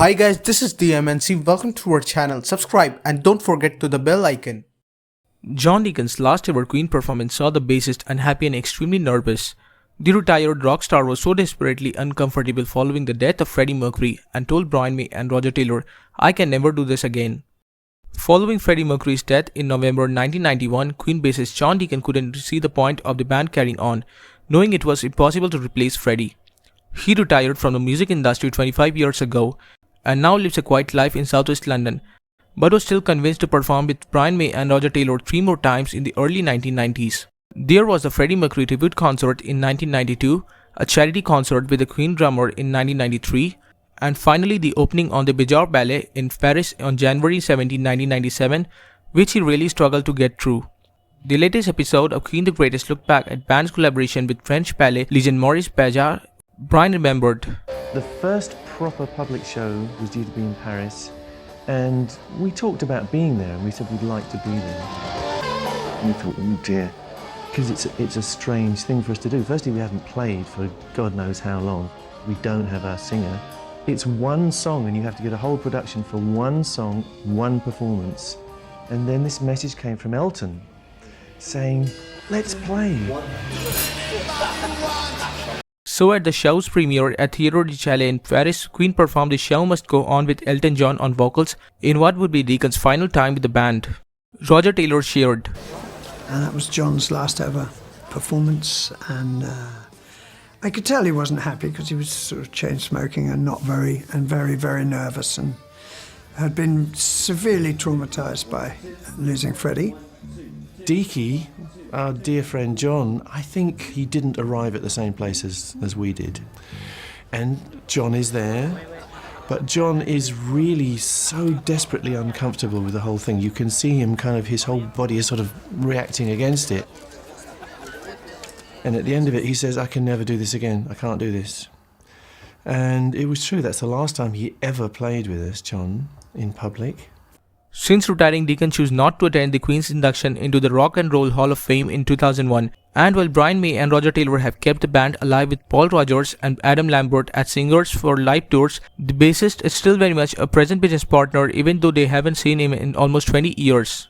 Hi guys, this is DM&C. Welcome to our channel. Subscribe and don't forget to the bell icon. John Deacon's last ever Queen performance saw the bassist unhappy and extremely nervous. The retired rock star was so desperately uncomfortable following the death of Freddie Mercury and told Brian May and Roger Taylor, "I can never do this again." Following Freddie Mercury's death in November 1991, Queen bassist John Deacon couldn't see the point of the band carrying on, knowing it was impossible to replace Freddie. He retired from the music industry 25 years ago and now lives a quiet life in southwest London, but was still convinced to perform with Brian May and Roger Taylor 3 more times in the early 1990s. There was the Freddie Mercury Tribute Concert in 1992, a charity concert with the Queen drummer in 1993, and finally the opening on the Béjart Ballet in Paris on January 17, 1997, which he really struggled to get through. The latest episode of Queen the Greatest looked back at band's collaboration with French ballet legend Maurice Béjart. Brian remembered, "The first proper public show was due to be in Paris, and we talked about being there, and we said we'd like to be there. And we thought, oh dear, because it's a strange thing for us to do. Firstly, we haven't played for God knows how long. We don't have our singer. It's one song, and you have to get a whole production for one song, one performance. And then this message came from Elton, saying, let's play." So at the show's premiere at Theatre du Châtelet in Paris, Queen performed The Show Must Go On with Elton John on vocals in what would be Deacon's final time with the band. Roger Taylor shared, And that was John's last ever performance, and I could tell he wasn't happy because he was sort of chain smoking and very nervous, and had been severely traumatized by losing Freddie. Deaky, our dear friend John, I think he didn't arrive at the same place as we did. And John is there, but John is really so desperately uncomfortable with the whole thing. You can see him his whole body is sort of reacting against it. And at the end of it, he says, "I can never do this again. I can't do this." And it was true. That's the last time he ever played with us, John, in public. Since retiring, Deacon chose not to attend the Queen's induction into the Rock and Roll Hall of Fame in 2001, and while Brian May and Roger Taylor have kept the band alive with Paul Rodgers and Adam Lambert as singers for live tours, the bassist is still very much a present business partner even though they haven't seen him in almost 20 years.